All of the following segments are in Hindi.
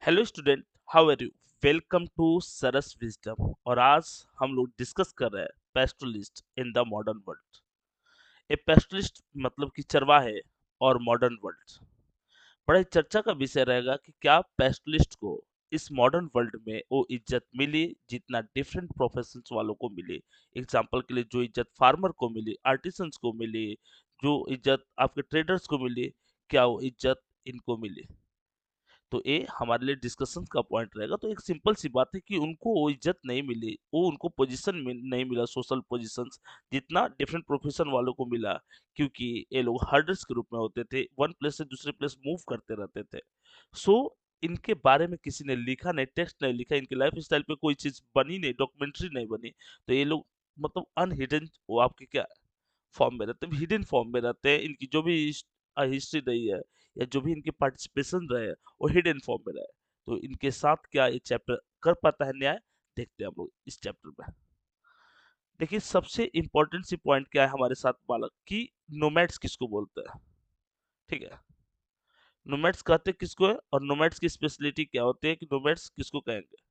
Hello student, how are you. Welcome to Saras wisdom. और आज हम लोग डिस्कस कर रहे हैं pastoralist in the modern world. A pastoralist मतलब कि चरवाहे और मॉडर्न वर्ल्ड। बड़ा चर्चा का विषय रहेगा कि क्या पेस्टलिस्ट को इस मॉडर्न वर्ल्ड में वो इज्जत मिली जितना डिफरेंट प्रोफेशंस वालों को मिली। एग्जांपल के लिए जो इज्जत फार्मर को मिली, आर्टिसंस को मिली, जो इज्जत आपके ट्रेडर्स को मिली, क्या वो इज्जत इनको मिली। तो ये हमारे लिए डिस्कशन का पॉइंट रहेगा। तो एक सिंपल सी बात है कि उनको वो इज्जत नहीं मिली, वो उनको पोजीशन में नहीं मिला, सोशल पोजीशंस जितना डिफरेंट प्रोफेशन वालों को मिला, क्योंकि ये लोग हर्डर्स के रूप में होते थे, वन प्लेस से दूसरे प्लेस मूव करते रहते थे। सो इनके बारे में किसी ने लिखा नहीं, टेक्स्ट नहीं लिखा, इनके लाइफ स्टाइल पे कोई चीज बनी नहीं, डॉक्यूमेंट्री नहीं बनी। तो ये लोग मतलब अनहिडन, वो आपके क्या फॉर्म में रहते हैं, हिडन फॉर्म में रहते हैं। इनकी जो भी हिस्ट्री रही है या जो भी इनके पार्टिसिपेशन रहे हैं, वो हिडन फॉर्म में रहे। तो इनके साथ क्या ये चैप्टर कर पाता है न्याय, देखते हैं हम लोग इस चैप्टर में। देखिए सबसे इंपॉर्टेंट सी पॉइंट क्या है हमारे साथ बालक की, नोमैड्स किसको बोलते हैं। ठीक है, नोमैड्स कहते किसको है और नोमैड्स की स्पेशलिटी क्या होती है कि नोमैड्स किसको कहेंगे।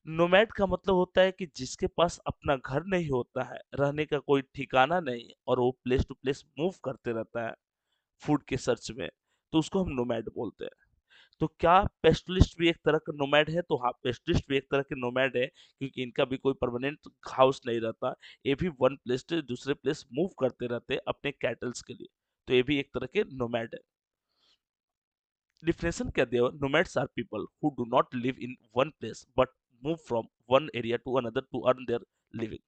नोमैड का मतलब होता है कि जिसके पास अपना घर नहीं होता है, रहने का कोई ठिकाना नहीं, और वो प्लेस टू प्लेस मूव करते रहता है फूड के सर्च में, तो उसको हम नोमैड बोलते हैं। तो क्या पेस्टलिस्ट भी एक तरह का नोमैड है? तो हाँ, पेस्टलिस्ट भी एक तरह के नोमैड है, क्योंकि इनका भी कोई परमानेंट हाउस नहीं रहता। ये भी वन प्लेस से दूसरे प्लेस मूव करते रहते हैं अपने कैटल्स के लिए। तो ये भी एक तरह के नोमैड है। डिफिनेशन क्या दिया हुआ, nomads are people who do not live in one place but move from one area to another to earn their living.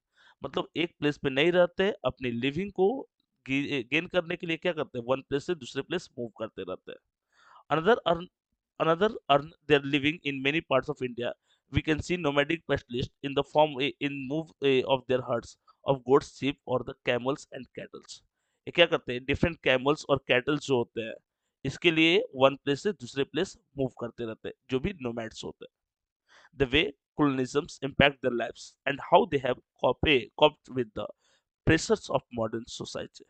मतलब एक प्लेस पे नहीं रहते, अपनी लिविंग को गेन करने के लिए क्या करते हैं, वन प्लेस से दूसरे प्लेस मूव करते रहते हैं। another earn another earn their living in many parts of India. We can see nomadic pastoralists in the form in move of their herds of goats, sheep or the camels and cattle. ये क्या करते हैं, डिफरेंट कैमल्स और कैटल्स जो होते हैं, इसके लिए वन प्लेस से दूसरे प्लेस मूव करते रहते हैं, जो भी नोमैड्स होते हैं। The way colonialisms impact their lives and how they have coped with the pressures of modern society.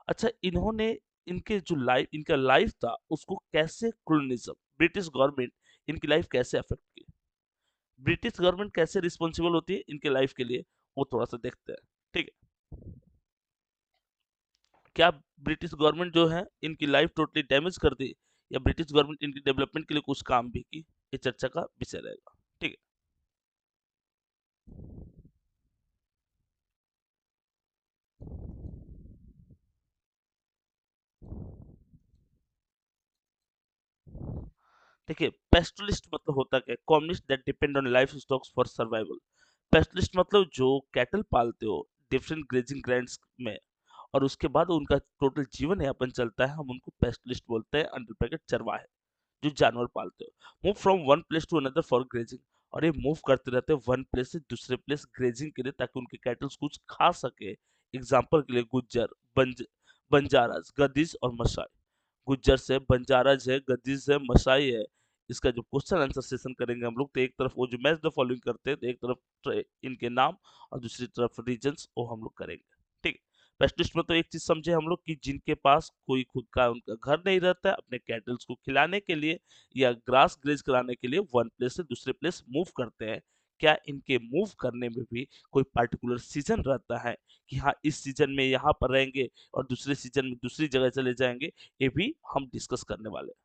अच्छा, इन्होंने इनके जो लाइफ, इनका लाइफ था उसको कैसे कॉलोनिज्म, ब्रिटिश गवर्नमेंट इनकी लाइफ कैसे अफेक्ट की, ब्रिटिश गवर्नमेंट कैसे रिस्पॉन्सिबल होती है इनके लाइफ के लिए, वो थोड़ा सा देखते हैं। ठीक है, क्या ब्रिटिश गवर्नमेंट जो है इनकी लाइफ टोटली डैमेज कर दी, या ब्रिटिश गवर्नमेंट इनकी डेवलपमेंट के लिए कुछ काम भी की, ये चर्चा का विषय रहेगा। ठीक है, देखिए पेस्टलिस्ट मतलब होता क्या है, communist that depend on life stocks for survival. Pastoralist मतलब जो कैटल पालते हो डिफरेंट ग्रेजिंग ग्राउंड्स में, और उसके बाद उनका टोटल जीवन यापन चलता है, हम उनको पेस्टलिस्ट बोलते हैं, अंडर ब्रैकेट चरवाहे जो जानवर पालते हो। Move from one place to another for grazing, और ये मूव करते रहते हैं वन प्लेस से दूसरे प्लेस ग्रेजिंग के लिए, ताकि उनके कैटल्स कुछ खा सके। एग्जाम्पल के लिए गुज्जर, बंजारास, गद्दीस और मसाई। गुज्जर से, बंजाराज है, गद्दीस है, मसाई है। इसका जो क्वेश्चन आंसर सेशन करेंगे हम लोग, तो एक तरफ वो जो मैच द फॉलोइंग करते हैं, तो एक तरफ इनके नाम और दूसरी तरफ रीजन्स, वो हम लोग करेंगे। ठीक है, पेस्टिस्ट में तो एक चीज समझे हम लोग कि जिनके पास कोई खुद का उनका घर नहीं रहता है, अपने कैटल्स को खिलाने के लिए या ग्रास ग्रेज कराने के लिए वन प्लेस से दूसरे प्लेस मूव करते हैं। क्या इनके मूव करने में भी कोई पर्टिकुलर सीजन रहता है कि हाँ इस सीजन में यहाँ पर रहेंगे और दूसरे सीजन में दूसरी जगह चले जाएंगे, ये भी हम डिस्कस करने वाले हैं।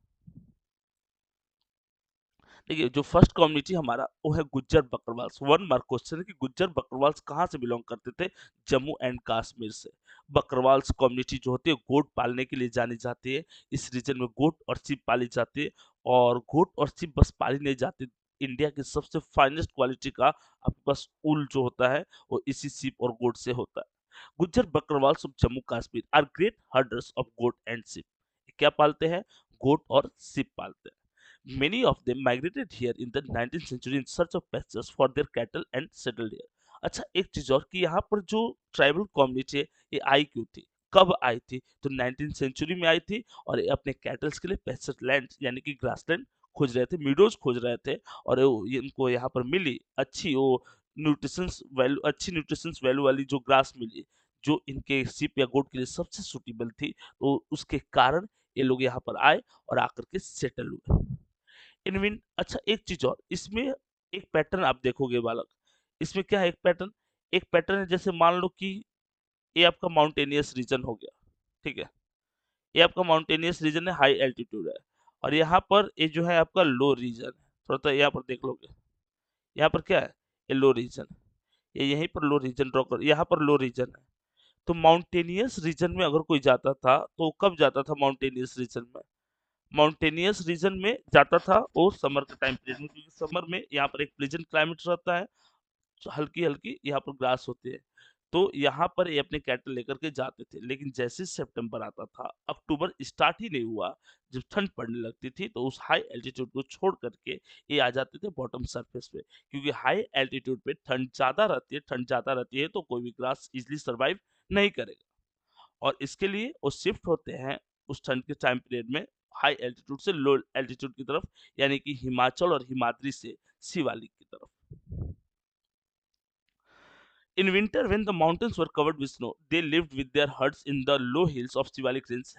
देखिए जो फर्स्ट कम्युनिटी हमारा वो है गुज्जर बकरवाल्स। वन मार्क क्वेश्चन है कि गुज्जर बकरवाल्स कहाँ से बिलोंग करते थे, जम्मू एंड कश्मीर से। बकरवाल्स कम्युनिटी जो होती है गोट पालने के लिए जानी जाती है। इस रीजन में गोट और सिप पाली जाती है, और गोट और सिप बस पाली नहीं जाती, इंडिया की सबसे फाइनेस्ट क्वालिटी का आपके पास ऊल जो होता है वो इसी सिप और गोट से होता है। Gujjar Bakarwals of Jammu Kashmir are great herders of goat and sheep. क्या पालते हैं, गोट और सिप पालते हैं। Many of them migrated here in the 19th century in search of pastures for their cattle and settled here. अच्छा, एक चीज और कि यहाँ पर जो ट्राइबल कम्युनिटी है, ये आई क्यों थी, कब आई थी? तो 19th सेंचुरी में आई थी, और ये अपने कैटल्स के लिए पेस्चर लैंड यानी कि ग्रासलैंड खोज रहे थे, मीडोज खोज रहे थे, और ये इनको यहाँ पर मिली अच्छी वो न्यूट्रिशंस वैल्यू, अच्छी न्यूट्रिशंस वैल्यू वाली जो ग्रास मिली, जो इनके सिप या गोट के लिए सबसे सुटेबल थी। तो उसके कारण ये लोग यहाँ पर आए और आकर के सेटल हुए। इन विन अच्छा एक चीज और इसमें एक पैटर्न आप देखोगे बालक। इसमें क्या है एक पैटर्न, है जैसे मान लो कि ये आपका माउंटेनियस रीजन हो गया, ठीक है? ये आपका माउंटेनियस रीजन है, हाई एल्टीट्यूड है। और यहाँ पर ये जो है आपका लो रीजन है। थोड़ा सा यहाँ पर देख लोगे, यहाँ पर क्या है, ये लो रीजन, ये यहीं पर लो रीजन ड्रॉ कर, यहाँ पर लो रीजन है। तो माउंटेनियस रीजन में अगर कोई जाता था तो वो कब जाता था माउंटेनियस रीजन में? माउंटेनियस रीजन में जाता था वो समर के टाइम पीरियड में, क्योंकि समर में यहाँ पर एक प्लेजेंट क्लाइमेट रहता है, हल्की हल्की यहाँ पर ग्रास होती है। तो यहाँ पर ये अपने कैटल लेकर के जाते थे, लेकिन जैसे सितंबर आता था, अक्टूबर स्टार्ट ही नहीं हुआ, जब ठंड पड़ने लगती थी तो उस हाई एल्टीट्यूड को छोड़ करके ये आ जाते थे बॉटम सरफेस पे, क्योंकि हाई एल्टीट्यूड पे ठंड ज्यादा रहती है, तो कोई भी ग्रास इजिली सर्वाइव नहीं करेगा। और इसके लिए वो शिफ्ट होते हैं उस ठंड के टाइम पीरियड में हाई एल्टीट्यूड से लो एल्टीट्यूड की तरफ, यानी कि हिमाचल और हिमाद्री से शिवालिक की तरफ। In winter, when the mountains were covered with snow, they lived with their huts in the low hills of Shivalik range.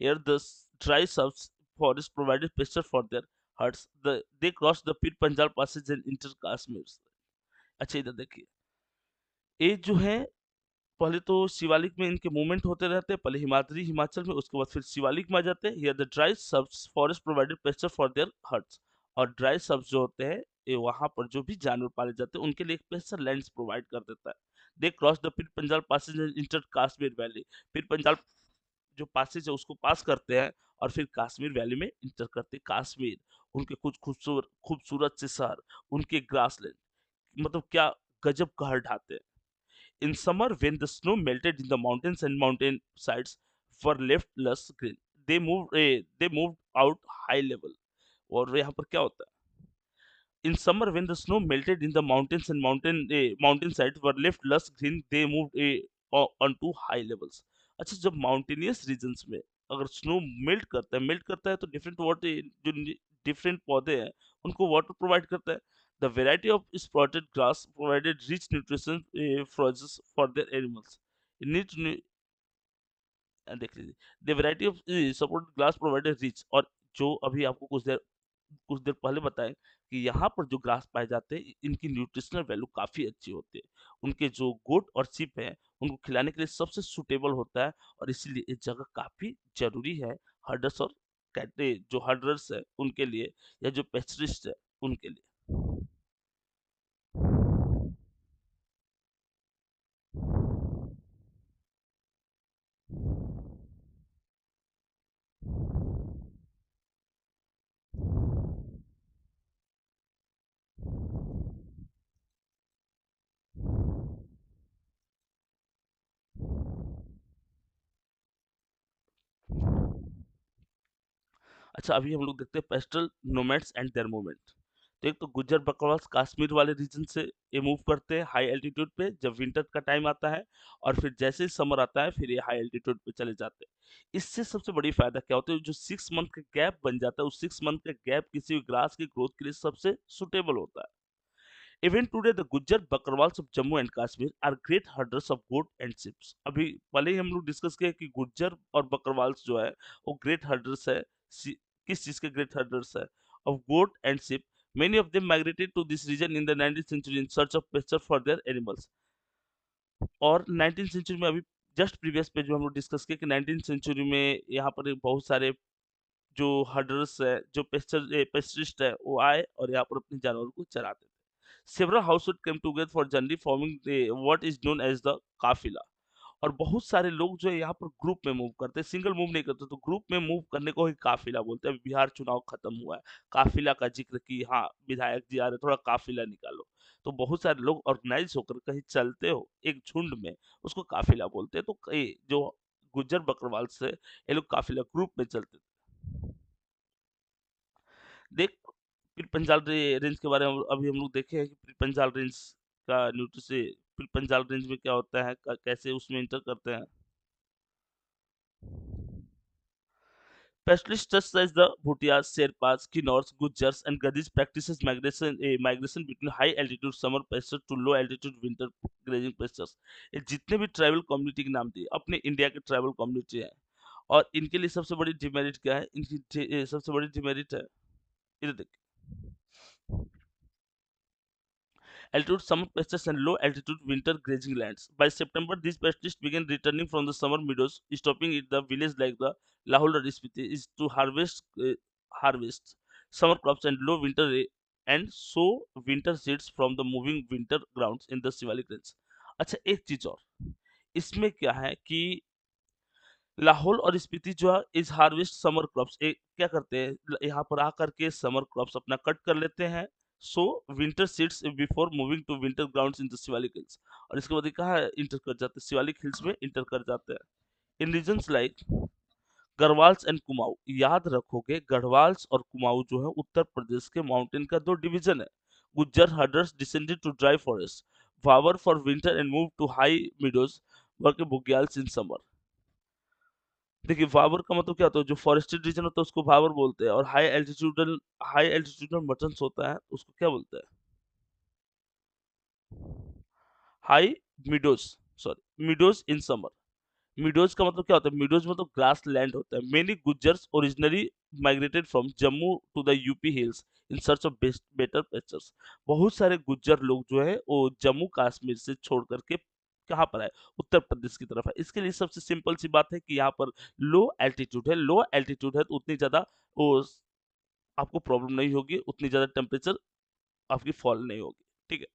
Here, the dry subs forest provided pasture for their huts. They crossed the Pir Panjal passage and entered Kashmir. अच्छा इधर देखिए, ये जो है पहले तो शिवालिक में इनके मूवमेंट होते रहते हैं, पहले हिमाद्री हिमाचल में, उसके बाद फिर शिवालिक में आ जाते हैं। Here the dry subs forest provided pasture for their huts. और ड्राई सब्स जो होते हैं ये वहां पर जो भी जानवर पाले जाते हैं उनके लिए एक पेस्चर लैंड्स प्रोवाइड कर देता है। दे cross the Pir Panjal passes and enter Kashmir valley. Pir Panjal जो पासेज है उसको पास करते हैं और फिर कश्मीर वैली में इंटर करते हैं। कश्मीर, उनके कुछ खूबसूरत खूबसूरत से शहर, उनके ग्रासलैंड, मतलब क्या गजब कहर ढाते हैं। In summer, when the snow melted in the mountains and mountain sides were left lush green, they moved out high level. और यहाँ पर क्या होता है? In summer, when the snow melted in the mountains and mountain sides were left lush green, they moved onto high levels. अच्छा, जब माउंटेनियस रीजन्स में अगर स्नो मेल्ट करता है तो डिफरेंट वाटर, जो डिफरेंट पौधे हैं उनको वाटर प्रोवाइड करता है। The variety of spotted grass provided rich nutrition for for their animals. देख लीजिए, the variety of support glass provided rich. और जो अभी आपको कुछ देर पहले बताएं कि यहाँ पर जो ग्रास पाए जाते हैं इनकी न्यूट्रिशनल वैल्यू काफी अच्छी होती है। उनके जो गोट और सिप है उनको खिलाने के लिए सबसे सुटेबल होता है, और इसीलिए इस जगह काफी जरूरी है हर्डर्स और कैटे जो हर्डर्स है उनके लिए, या जो पेस्टरिस्ट है उनके लिए। अच्छा अभी हम लोग देखते हैं pastel nomads and there movement. तो एक तो गुज्जर बकरवाल कश्मीर वाले रीजन से ये मूव करते हैं हाई एल्टीट्यूड पे जब विंटर का टाइम आता है, और फिर जैसे ही समर आता है फिर ये हाई एल्टीट्यूड पे चले जाते हैं। इससे सबसे बड़ी फायदा क्या होता है, जो 6 मंथ का गैप बन जाता है उस 6 मंथ का गैप किसी भी ग्रास की ग्रोथ के लिए सबसे सुटेबल होता है। Even today, the Gujjar Bakarwals of Jammu and Kashmir are great herders of goat and sheep. अभी पहले ही हम लोग डिस्कस किया कि गुज्जर और बकरवाल्स जो है वो ग्रेट हर्डर्स है। किस चीज के ग्रेट हर्डर्स है? Of goat and sheep. Many of them migrated to this region in the 19th century in search of pasture for their animals. और 19th सेंचुरी में अभी जस्ट प्रीवियस पे जो हम लोग डिस्कस किया कि 19th सेंचुरी में यहाँ पर बहुत सारे जो हर्डर्स है, जो पेस्टरिस्ट है, वो आए और यहाँ पर अपने जानवरों को चराते थे। Several households came together for journey forming what is known as the काफिला। और बहुत सारे लोग जो है यहाँ पर ग्रुप में मूव करते हैं, सिंगल मूव नहीं करते, तो ग्रुप में मूव करने को ही काफिला बोलते हैं। अभी बिहार चुनाव खत्म हुआ है, काफिला का जिक्र कि हाँ विधायक जी आ रहे, थोड़ा काफिला निकालो। तो बहुत सारे लोग ऑर्गेनाइज होकर कहीं चलते हो एक झुंड में, उसको काफिला बोलते हैं। तो जो गुज्जर बकरवाल से ये लोग काफिला ग्रुप में चलते थे। देख, पीर पंजाल रेंज के बारे में अभी हम लोग देखे हैं कि पीर पंजाल रेंज का न्यूट्री से पीर पंजाल रेंज में क्या होता है, कैसे उसमें इंटर करते हैं। Specialists such as the Bhutias, Sherpas, Kinnors, Gujars, and Gadis practices migration between high altitude summer pastures to low altitude winter grazing pastures। ये जितने भी ट्राइबल कम्युनिटी के नाम दिए अपने इंडिया के ट्राइबल कम्युनिटी हैं, और इनके लिए सबसे बड़ी डिमेरिट क्या है, सबसे बड़ी डिमेरिट है इधर देखिए, altitude summer pastures and low altitude winter grazing lands. By September, these pastures began returning from the summer meadows, stopping at the village like the Lahul Spiti is to harvest summer crops and low winter and sow winter seeds from the moving winter grounds in the Shivalik range. अच्छा एक चीज और इसमें क्या है कि लाहौल और स्पीति जो है इस हार्वेस्ट समर क्रॉप्स क्या करते हैं यहाँ पर आकर के समर क्रॉप्स अपना कट कर लेते हैं so winter seeds before moving to winter grounds in the Shivalik hills और इसके बाद ये कहाँ इंटर कर जाते हैं शिवालिक हिल्स में इंटर कर जाते हैं इन रीजन्स लाइक गढ़वाल्स एंड कुमाऊं याद रखोगे गढ़वाल्स और कुमाऊं जो है उत्तर प्रदेश के माउंटेन का दो डिवीजन है Gujjar herders descended to dry forest वावर for winter and move to high meadows work bugyals in summer देखिए भाबर का मतलब क्या होता है जो फॉरेस्टेड रीजन होता है उसको भाबर बोलते हैं और हाई एल्टीट्यूडल मटन्स होता है उसको क्या बोलते हैं high meadows sorry meadows in summer meadows का मतलब क्या होता है मिडोज मतलब ग्रास लैंड होता है many Gujjars originally migrated from Jammu to the UP hills in search of better pastures बहुत सारे गुज्जर लोग जो है वो जम्मू कश्मीर से छोड़ करके कहाँ पर है उत्तर प्रदेश की तरफ है इसके लिए सबसे सिंपल सी बात है कि यहाँ पर लो एल्टीट्यूड है तो उतनी ज्यादा वो आपको प्रॉब्लम नहीं होगी उतनी ज्यादा टेम्परेचर आपकी फॉल नहीं होगी ठीक है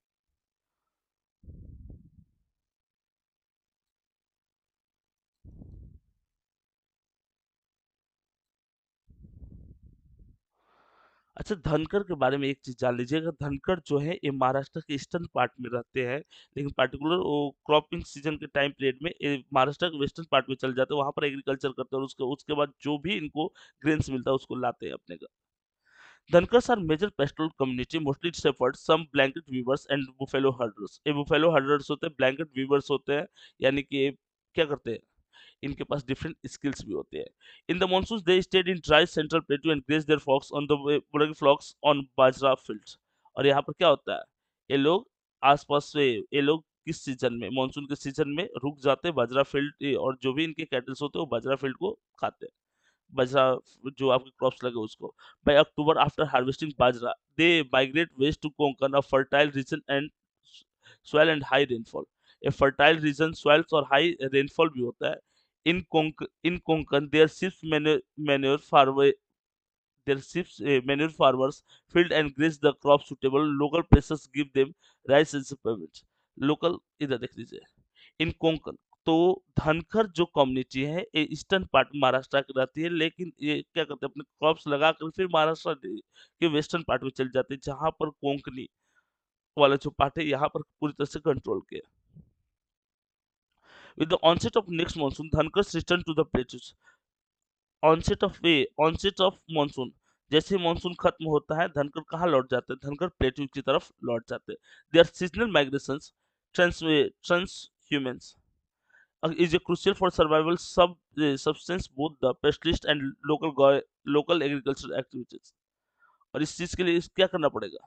अच्छा धनकर के बारे में एक चीज जान लीजिएगा धनकर जो है ये महाराष्ट्र के ईस्टर्न पार्ट में रहते हैं लेकिन पार्टिकुलर वो क्रॉपिंग सीजन के टाइम पीरियड में ये महाराष्ट्र के वेस्टर्न पार्ट में चल जाते हैं वहां पर एग्रीकल्चर करते हैं और उसके उसके बाद जो भी इनको ग्रेन्स मिलता है उसको लाते हैं अपने घर Dhankars are major pastoral community, mostly shepherds, some blanket weavers and buffalo herders. ये buffalo herders होते हैं, blanket weavers होते हैं, यानी कि ये क्या करते हैं? इनके पास डिफरेंट स्किल्स भी होते हैं in the monsoon they stayed in dry central plateau and graze their flocks on the flocks on bajra fields और यहाँ पर क्या होता है ये लोग आसपास से ये लोग किस सीजन में मानसून के सीजन में रुक जाते हैं बाजरा फील्ड और जो भी इनके कैटल्स होते हैं वो बाजरा फील्ड को खाते हैं बाजरा जो आपके क्रॉप्स लगे उसको by October after harvesting bajra they migrate west to Konkan a fertile region and soil and high rainfall a fertile region soils और high rainfall भी होता है in Konkan their ships manure farm their ships manure farmers field and graze the crops suitable local places give them rice as a payment local इधर देख लीजिए इन कोंकण तो धनकर जो कम्युनिटी है ये ईस्टर्न पार्ट महाराष्ट्र की रहती है लेकिन ये क्या करते हैं अपने क्रॉप्स लगा कर फिर महाराष्ट्र के वेस्टर्न पार्ट में चले जाते हैं जहां पर कोंकणी वाला जो पार्ट है यहाँ पर पूरी तरह से कंट्रोल किया with the onset of next monsoon Dhangar return to the plateaus onset of monsoon जैसे मानसून खत्म होता है धनकर कहाँ लौट जाते हैं धनकर प्लेटू की तरफ लौट जाते हैं they are seasonal migrations transhumance is a crucial for survival substance both the pestilist and local agricultural activities और इस चीज के लिए क्या करना पड़ेगा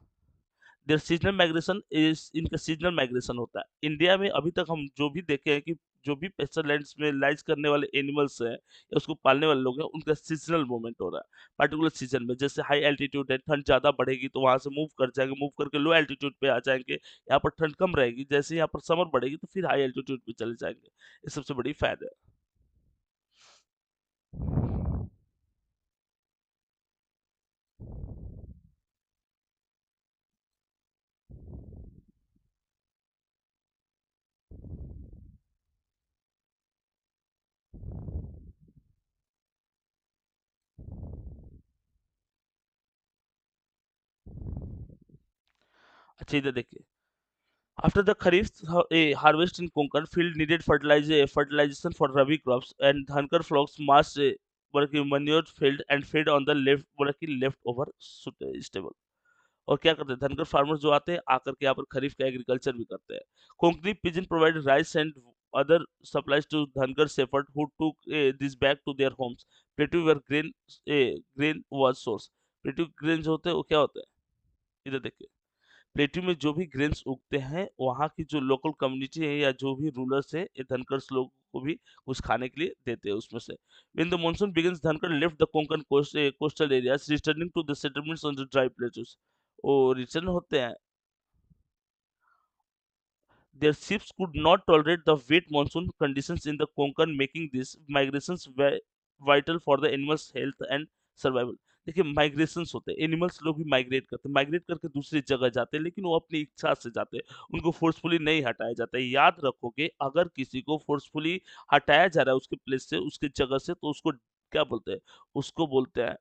देयर सीजनल माइग्रेशन इज इनका सीजनल माइग्रेशन होता है इंडिया में अभी तक हम जो भी देखे हैं कि जो भी पेस्टरलैंड्स में लाइज करने वाले एनिमल्स हैं या उसको पालने वाले लोग हैं उनका सीजनल मूवमेंट हो रहा है पर्टिकुलर सीजन में जैसे हाई एल्टीट्यूड है ठंड ज्यादा बढ़ेगी तो वहां से मूव कर जाएंगे मूव करके लो एल्टीट्यूड पे आ जाएंगे यहाँ पर ठंड कम रहेगी जैसे यहाँ पर समर बढ़ेगी तो फिर हाई एल्टीट्यूड पे चले जाएंगे ये सबसे बड़ी फायदा है अच्छा इधर देखिए after the Kharif harvest in Konkan, field needed fertilization for Rabi crops, and Dhankar flocks massed manure field and fed on the leftover stable. और क्या करते हैं धनकर फार्मर्स जो आते हैं आकर के यहाँ पर खरीफ का एग्रीकल्चर भी करते हैं Konkani pigeon provide rice and other supplies to Dhankar shepherd who took this back to their homes. Plateau where grain was source. Plateau grain जो होते हैं वो क्या होते हैं इधर देखिए प्लेट्यू में जो भी ग्रेन्स उगते हैं वहाँ की जो लोकल कम्युनिटी है या जो भी रूलर्स है ये धनकर लोग को भी कुछ खाने के लिए देते हैं उसमें से। When the monsoon begins, धनकर left the Konkan coastal areas, returning to the settlements on the dry plateaus. वो रिटर्न होते हैं। Their ships could not tolerate the wet monsoon conditions in the Konkan, making these migrations vital for the animals' health and survival. देखिए माइग्रेशंस होते हैं, एनिमल्स लोग भी माइग्रेट करते हैं, माइग्रेट करके दूसरी जगह जाते हैं, लेकिन वो अपनी इच्छा से जाते हैं, उनको फोर्सफुली नहीं हटाया जाता है। याद रखोगे, अगर किसी को फोर्सफुली हटाया जा रहा है उसके प्लेस से, उसकी जगह से, तो उसको क्या बोलते हैं? उसको बोलते हैं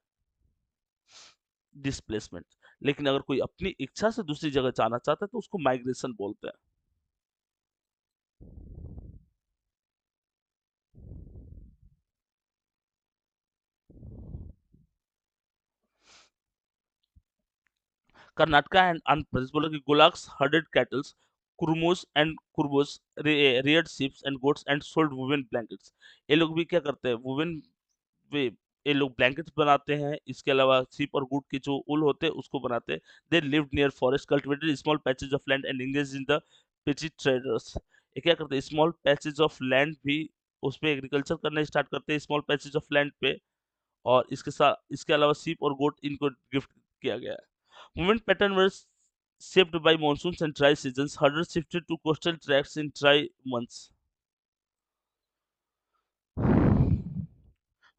डिस्प्लेसमेंट। लेकिन अगर कोई अपनी इच्छा से दूसरी जगह जाना चाहता है तो उसको माइग्रेशन बोलते हैं। Karnataka and Andhra Pradesh बोला कि Gulaks herded cattle, Kurmos and Kurbos reared sheep and goats and sold woven blankets. ये लोग भी क्या करते हैं? woven वे ये लोग ब्लैंकेट्स बनाते हैं। इसके अलावा sheep और goat के जो ऊल होते हैं उसको बनाते हैं। They lived near forest, cultivated small patches of land and engaged in the petty traders. ये क्या करते हैं? स्मॉल पैचेज ऑफ लैंड भी उस पे एग्रीकल्चर करना स्टार्ट करते हैं स्मॉल पैचेज ऑफ लैंड पे। और इसके साथ इसके अलावा sheep और goat इनको गिफ्ट किया गया है। Movement pattern was shaped by monsoons and dry seasons. Herders shifted to coastal tracts in dry months.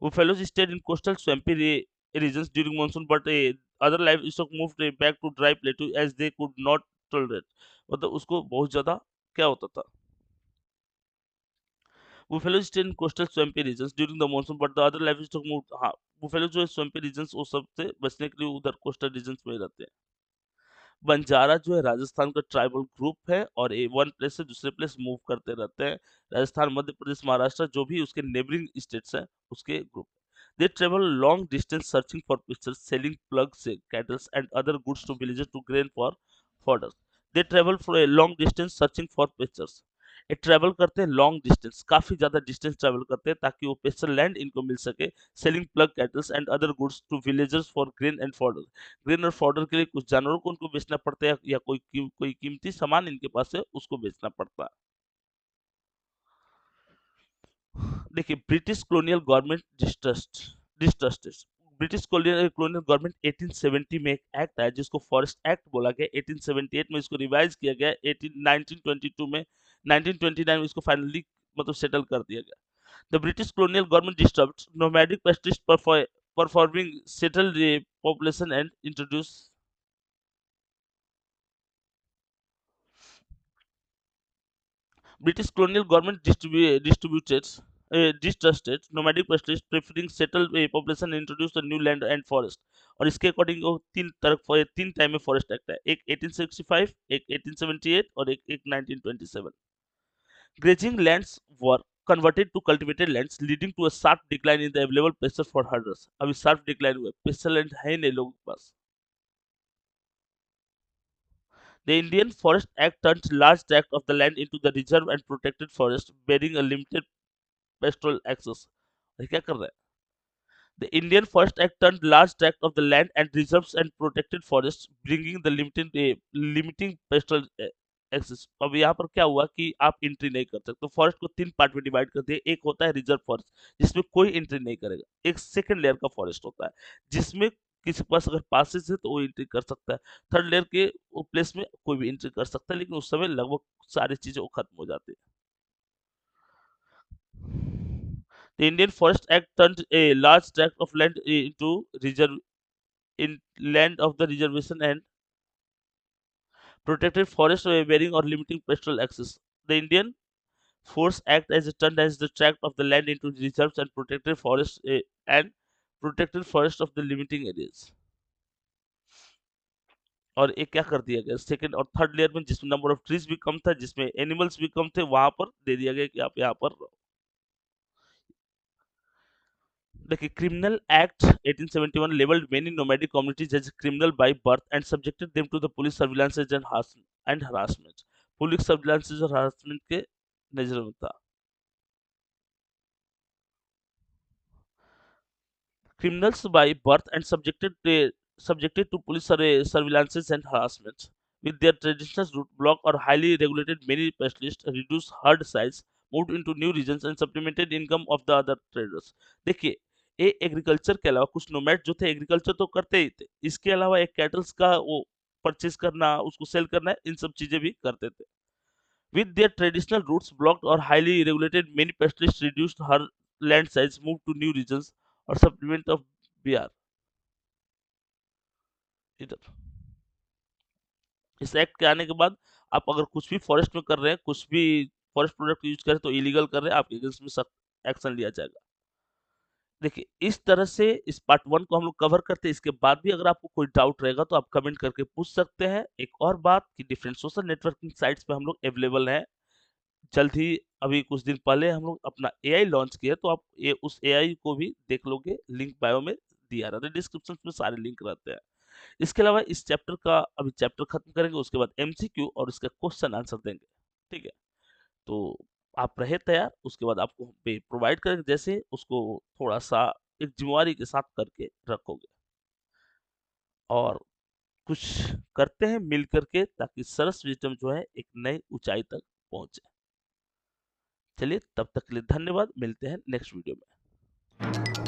Buffaloes stayed in coastal swampy regions during monsoon, but other livestock moved back to dry plateau as they could not tolerate. मतलब उसको बहुत ज़्यादा क्या होता था? Buffaloes stayed in coastal swampy regions during the monsoon, but the other livestock moved. हाँ, buffalo जो है swampy regions वो सबसे बचने के लिए उधर coastal regions में ही रहते हैं। बंजारा जो है राजस्थान का ट्राइबल ग्रुप है और ये वन प्लेस से दूसरे प्लेस मूव करते रहते हैं। राजस्थान, मध्य प्रदेश, महाराष्ट्र जो भी उसके नेबरिंग स्टेट्स हैं उसके group. They travel long distance searching for pictures, selling plugs, cattles and other goods to villages to grain for fodder. They travel for a long distance searching for pictures. ये ट्रेवल करते हैं लॉन्ग डिस्टेंस, काफी ज्यादा डिस्टेंस ट्रेवल करते हैं ताकि वो पेस्चर लैंड इनको मिल सके। Selling plug cattles and other goods to villagers for grain and fodder. Grain और फॉडर के लिए कुछ जानवरों को उनको बेचना पड़ता है या कोई कीमती सामान इनके पास है उसको बेचना पड़ता है। देखिए British colonial government distrust distrusted. British colonial government 1870 में एक एक्ट आया जिसको फॉरेस्ट एक्ट बोला गया। 1878 में इसको रिवाइज किया गया। 1922 में 1929 में इसको फाइनली मतलब सेटल कर दिया गया। The British colonial government disturbed nomadic pastoralist performing settled population and introduce. British colonial government distrusted nomadic pastoralists, preferring settled population and introduced a new land and forest. और इसके अकॉर्डिंग वो तीन टाइम में फॉरेस्ट एक्ट है, एक 1865, एक 1878 और एक 1927। Grazing lands were converted to cultivated lands, leading to a sharp decline in the available pasture for herders. अभी sharp decline हुआ है, pasture land है ही नहीं लोगों के पास। The Indian Forest Act turned large tract of the land into the reserve and protected forest, bearing a limited pastoral access. ये क्या कर रहा है? The Indian Forest Act turned large tract of the land and reserves and protected forests, bringing the limiting pastoral access. अब यहाँ पर क्या हुआ कि आप एंट्री नहीं कर सकते। तो फॉरेस्ट को तीन पार्ट में डिवाइड कर दिया। एक होता है रिजर्व फॉरेस्ट जिसमें कोई एंट्री नहीं करेगा। एक सेकंड लेयर का फॉरेस्ट होता है जिसमें किसी के पास अगर पासेस है तो वो एंट्री कर सकता है। थर्ड लेयर के प्लेस में कोई भी एंट्री कर सकता है, लेकिन उस समय लगभग सारी चीजें वो खत्म हो जाती है। The Indian Forest Act turned a large tract of land into reserve in land of the reservation and protected forest bearing or limiting pastoral access. The Indian Forest Act as it turned as the tract of the land into reserves and protected forest of the limiting areas. और एक क्या कर दिया गया सेकंड और थर्ड लेयर में जिसमें नंबर ऑफ ट्रीज भी कम था, जिसमें एनिमल्स भी कम थे, वहां पर दे दिया गया कि आप यहाँ पर रहो। The Criminal Act 1871 labeled many nomadic communities as criminal by birth and subjected them to the police surveillance and harassment. Police surveillance और harassment के नजर में था। Criminals by birth and subjected to police surveillance and harassment. With their traditional route block or highly regulated, many specialists reduced herd size, moved into new regions and supplemented income of the other traders. देखिए, ये एग्रीकल्चर के अलावा कुछ नोमैड जो थे एग्रीकल्चर तो करते ही थे, इसके अलावा एक कैटल्स का वो परचेज करना, उसको सेल करना, इन सब चीजें भी करते थे. With their traditional routes blocked or highly regulated, many pastoralists reduced her land size, moved to new regions or supplement of BR. इधर इस एक्ट के आने के बाद आप अगर कुछ भी फॉरेस्ट में कर रहे हैं, कुछ भी फॉरेस्ट प्रोडक्ट यूज कर रहे हैं तो इलीगल कर रहे हैं, आपके अगेंस्ट में सख्त एक्शन लिया जाएगा. देखिए, इस तरह से इस पार्ट 1 को हम लोग कवर करते हैं. इसके बाद भी अगर आपको कोई डाउट रहेगा तो आप कमेंट करके पूछ सकते हैं. एक और बात कि डिफरेंट सोशल नेटवर्किंग साइट्स पे हम लोग अवेलेबल हैं. जल्द ही अभी कुछ दिन पहले हम लोग अपना एआई लॉन्च किया, तो आप ये उस एआई को भी देख लोगे. लिंक बायो में दिया रहता है, डिस्क्रिप्शन में सारे लिंक रहते हैं. इसके अलावा इस चैप्टर का अभी चैप्टर खत्म करेंगे, उसके बाद एमसीक्यू और इसका क्वेश्चन आंसर देंगे. ठीक है, तो आप रहे तैयार. उसके बाद आपको पे प्रोवाइड करेंगे, जैसे उसको थोड़ा सा एक जिम्मेवारी के साथ करके रखोगे और कुछ करते हैं मिल करके, ताकि सरस विजडम जो है एक नई ऊंचाई तक पहुंचे. चलिए, तब तक के लिए धन्यवाद. मिलते हैं नेक्स्ट वीडियो में.